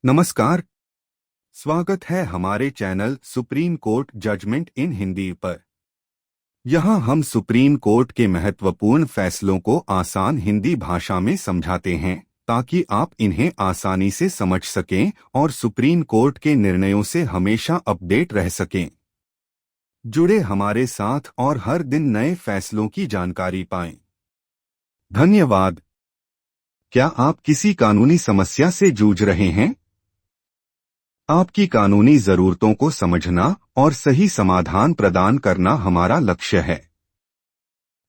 नमस्कार। स्वागत है हमारे चैनल सुप्रीम कोर्ट जजमेंट इन हिंदी पर। यहाँ हम सुप्रीम कोर्ट के महत्वपूर्ण फैसलों को आसान हिंदी भाषा में समझाते हैं ताकि आप इन्हें आसानी से समझ सकें और सुप्रीम कोर्ट के निर्णयों से हमेशा अपडेट रह सकें। जुड़े हमारे साथ और हर दिन नए फैसलों की जानकारी पाएं। धन्यवाद। क्या आप किसी कानूनी समस्या से जूझ रहे हैं? आपकी कानूनी जरूरतों को समझना और सही समाधान प्रदान करना हमारा लक्ष्य है।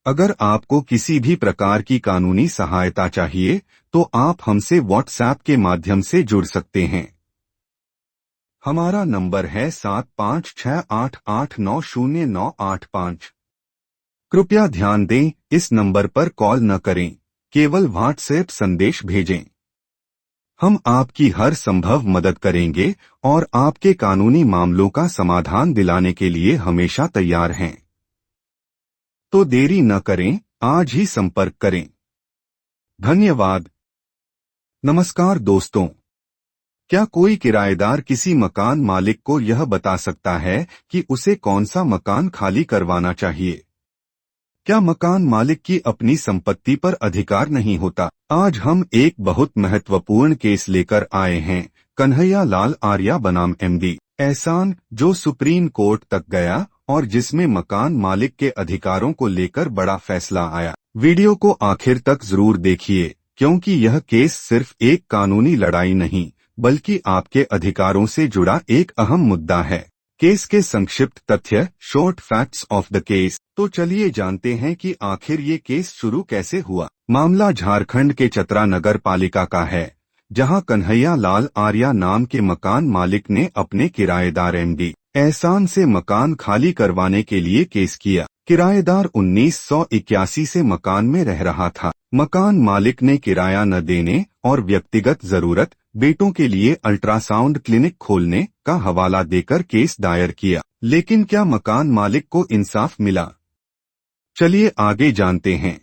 अगर आपको किसी भी प्रकार की कानूनी सहायता चाहिए तो आप हमसे व्हाट्सएप के माध्यम से जुड़ सकते हैं। हमारा नंबर है 7568890985। कृपया ध्यान दें, इस नंबर पर कॉल न करें, केवल व्हाट्सएप संदेश भेजें। हम आपकी हर संभव मदद करेंगे और आपके कानूनी मामलों का समाधान दिलाने के लिए हमेशा तैयार हैं। तो देरी न करें, आज ही संपर्क करें। धन्यवाद। नमस्कार दोस्तों, क्या कोई किराएदार किसी मकान मालिक को यह बता सकता है कि उसे कौन सा मकान खाली करवाना चाहिए? क्या मकान मालिक की अपनी संपत्ति पर अधिकार नहीं होता? आज हम एक बहुत महत्वपूर्ण केस लेकर आए हैं। कन्हैया लाल आर्या बनाम एमडी एहसान, जो सुप्रीम कोर्ट तक गया और जिसमें मकान मालिक के अधिकारों को लेकर बड़ा फैसला आया। वीडियो को आखिर तक जरूर देखिए, क्योंकि यह केस सिर्फ एक कानूनी लड़ाई नहीं बल्कि आपके अधिकारों से जुड़ा एक अहम मुद्दा है। केस के संक्षिप्त तथ्य, short facts of the case. तो चलिए जानते हैं कि आखिर ये केस शुरू कैसे हुआ। मामला झारखंड के चतरा नगर पालिका का है, जहां कन्हैया लाल आर्या नाम के मकान मालिक ने अपने किराएदार एमडी एहसान से मकान खाली करवाने के लिए केस किया। किराएदार 1981 से मकान में रह रहा था। मकान मालिक ने किराया न देने और व्यक्तिगत जरूरत, बेटों के लिए अल्ट्रासाउंड क्लिनिक खोलने का हवाला देकर केस दायर किया। लेकिन क्या मकान मालिक को इंसाफ मिला? चलिए आगे जानते हैं।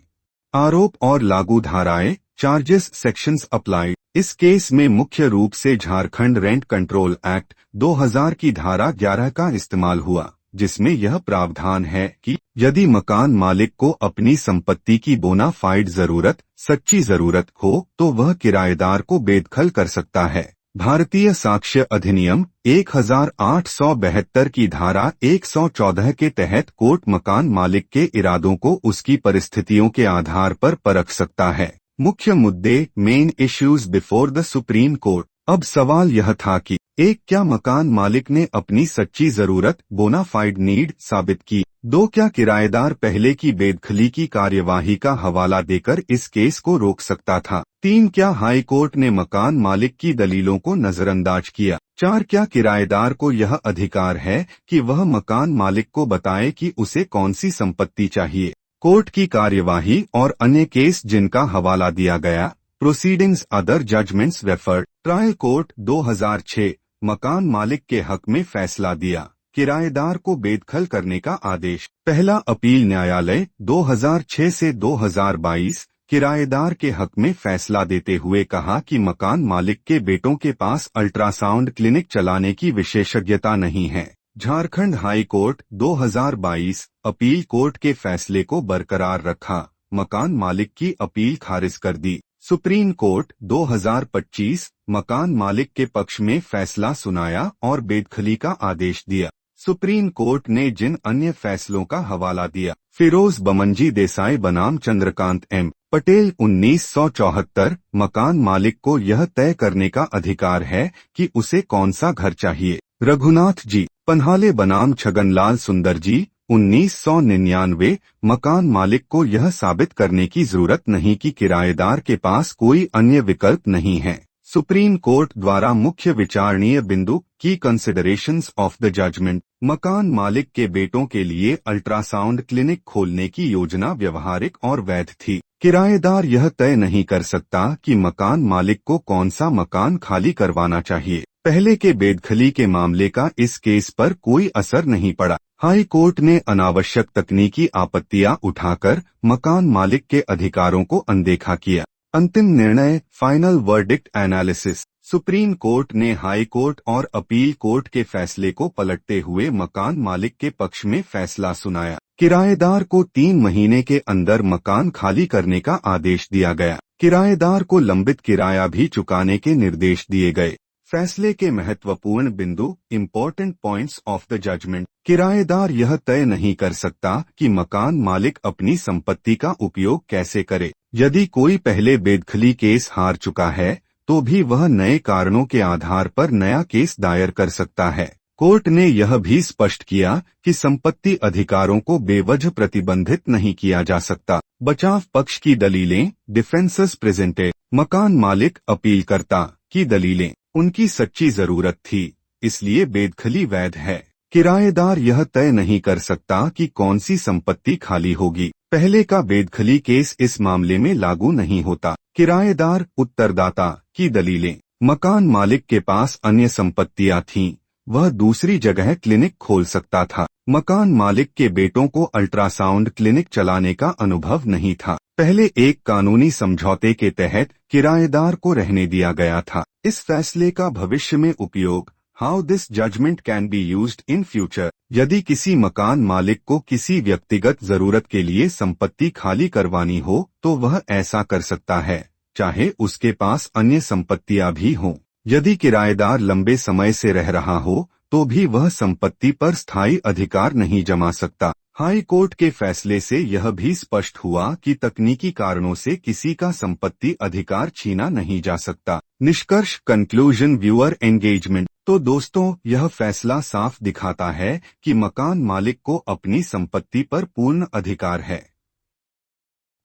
आरोप और लागू धाराएं, चार्जेस, सेक्शंस अप्लाई। इस केस में मुख्य रूप से झारखंड रेंट कंट्रोल एक्ट 2000 की धारा 11 का इस्तेमाल हुआ, जिसमें यह प्रावधान है कि यदि मकान मालिक को अपनी संपत्ति की बोना फाइड जरूरत, सच्ची जरूरत हो तो वह किराएदार को बेदखल कर सकता है। भारतीय साक्ष्य अधिनियम 1872 की धारा 114 के तहत कोर्ट मकान मालिक के इरादों को उसकी परिस्थितियों के आधार पर परख सकता है। मुख्य मुद्दे, main issues before the supreme court. अब सवाल यह था कि एक, क्या मकान मालिक ने अपनी सच्ची जरूरत, बोनाफाइड नीड साबित की? 2, क्या किराएदार पहले की बेदखली की कार्यवाही का हवाला देकर इस केस को रोक सकता था? 3, क्या हाई कोर्ट ने मकान मालिक की दलीलों को नजरअंदाज किया? 4, क्या किराएदार को यह अधिकार है कि वह मकान मालिक को बताए कि उसे कौन सी संपत्ति चाहिए? कोर्ट की कार्यवाही और अन्य केस जिनका हवाला दिया गया। Proceedings, other judgments referred. Trial court 2006 मकान मालिक के हक में फैसला दिया। किराएदार को बेदखल करने का आदेश। पहला अपील न्यायालय 2006 से 2022 किराएदार के हक में फैसला देते हुए कहा कि मकान मालिक के बेटों के पास अल्ट्रासाउंड क्लिनिक चलाने की विशेषज्ञता नहीं है। Jharkhand high court 2022 appeal court के फैसले को बरकरार रखा, मकान मालिक की अपील खारिज कर दी। सुप्रीम कोर्ट 2025 मकान मालिक के पक्ष में फैसला सुनाया और बेदखली का आदेश दिया। सुप्रीम कोर्ट ने जिन अन्य फैसलों का हवाला दिया। फिरोज बमनजी देसाई बनाम चंद्रकांत एम पटेल 1974 मकान मालिक को यह तय करने का अधिकार है कि उसे कौन सा घर चाहिए। रघुनाथ जी पन्हाले बनाम छगनलाल सुंदर जी 1999 मकान मालिक को यह साबित करने की जरूरत नहीं कि किराएदार के पास कोई अन्य विकल्प नहीं है। सुप्रीम कोर्ट द्वारा मुख्य विचारणीय बिंदु की कंसिडरेशंस ऑफ द जजमेंट। मकान मालिक के बेटों के लिए अल्ट्रासाउंड क्लिनिक खोलने की योजना व्यवहारिक और वैध थी। किराएदार यह तय नहीं कर सकता कि मकान मालिक को कौन सा मकान खाली करवाना चाहिए। पहले के बेदखली के मामले का इस केस पर कोई असर नहीं पड़ा। हाई कोर्ट ने अनावश्यक तकनीकी आपत्तियां उठाकर मकान मालिक के अधिकारों को अनदेखा किया। अंतिम निर्णय, final verdict analysis. Supreme court ने हाई कोर्ट और अपील कोर्ट के फैसले को पलटते हुए मकान मालिक के पक्ष में फैसला सुनाया। किराएदार को 3 महीने के अंदर मकान खाली करने का आदेश दिया गया। किराएदार को लंबित किराया भी चुकाने के निर्देश दिए गए। फैसले के महत्वपूर्ण बिंदु, important points of the judgment. किराएदार यह तय नहीं कर सकता कि मकान मालिक अपनी संपत्ति का उपयोग कैसे करे। यदि कोई पहले बेदखली केस हार चुका है तो भी वह नए कारणों के आधार पर नया केस दायर कर सकता है। कोर्ट ने यह भी स्पष्ट किया कि संपत्ति अधिकारों को बेवजह प्रतिबंधित नहीं किया जा सकता। बचाव पक्ष की दलीलें, डिफेंसेस प्रेजेंटेड। मकान मालिक, अपीलकर्ता की दलीलें, उनकी सच्ची जरूरत थी, इसलिए बेदखली वैध है। किराएदार यह तय नहीं कर सकता कि कौन सी संपत्ति खाली होगी। पहले का बेदखली केस इस मामले में लागू नहीं होता। किराएदार, उत्तरदाता की दलीलें। मकान मालिक के पास अन्य संपत्तियां थीं, वह दूसरी जगह क्लिनिक खोल सकता था। मकान मालिक के बेटों को अल्ट्रासाउंड क्लिनिक चलाने का अनुभव नहीं था। पहले एक कानूनी समझौते के तहत किराएदार को रहने दिया गया था। इस फैसले का भविष्य में उपयोग, how this judgment can be used in future. यदि किसी मकान मालिक को किसी व्यक्तिगत जरूरत के लिए संपत्ति खाली करवानी हो तो वह ऐसा कर सकता है, चाहे उसके पास अन्य संपत्तियां भी हों। यदि किराएदार लंबे समय से रह रहा हो तो भी वह संपत्ति पर स्थायी अधिकार नहीं जमा सकता। हाई कोर्ट के फैसले से यह भी स्पष्ट हुआ कि तकनीकी कारणों से किसी का संपत्ति अधिकार छीना नहीं जा सकता। निष्कर्ष, कंक्लूजन, व्यूअर एंगेजमेंट। तो दोस्तों, यह फैसला साफ दिखाता है कि मकान मालिक को अपनी संपत्ति पर पूर्ण अधिकार है।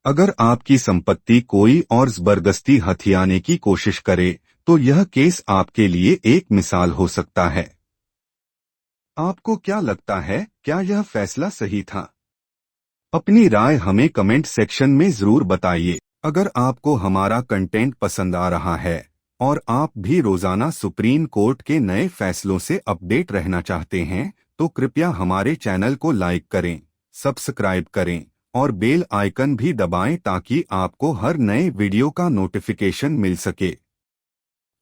अगर आपकी संपत्ति कोई और जबरदस्ती हथियाने की कोशिश करे तो यह केस आपके लिए एक मिसाल हो सकता है। आपको क्या लगता है, क्या यह फैसला सही था? अपनी राय हमें कमेंट सेक्शन में जरूर बताइए। अगर आपको हमारा कंटेंट पसंद आ रहा है और आप भी रोजाना सुप्रीम कोर्ट के नए फैसलों से अपडेट रहना चाहते हैं तो कृपया हमारे चैनल को लाइक करें, सब्सक्राइब करें और बेल आइकन भी दबाएं ताकि आपको हर नए वीडियो का नोटिफिकेशन मिल सके।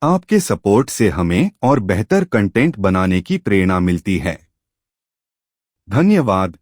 आपके सपोर्ट से हमें और बेहतर कंटेंट बनाने की प्रेरणा मिलती है। धन्यवाद।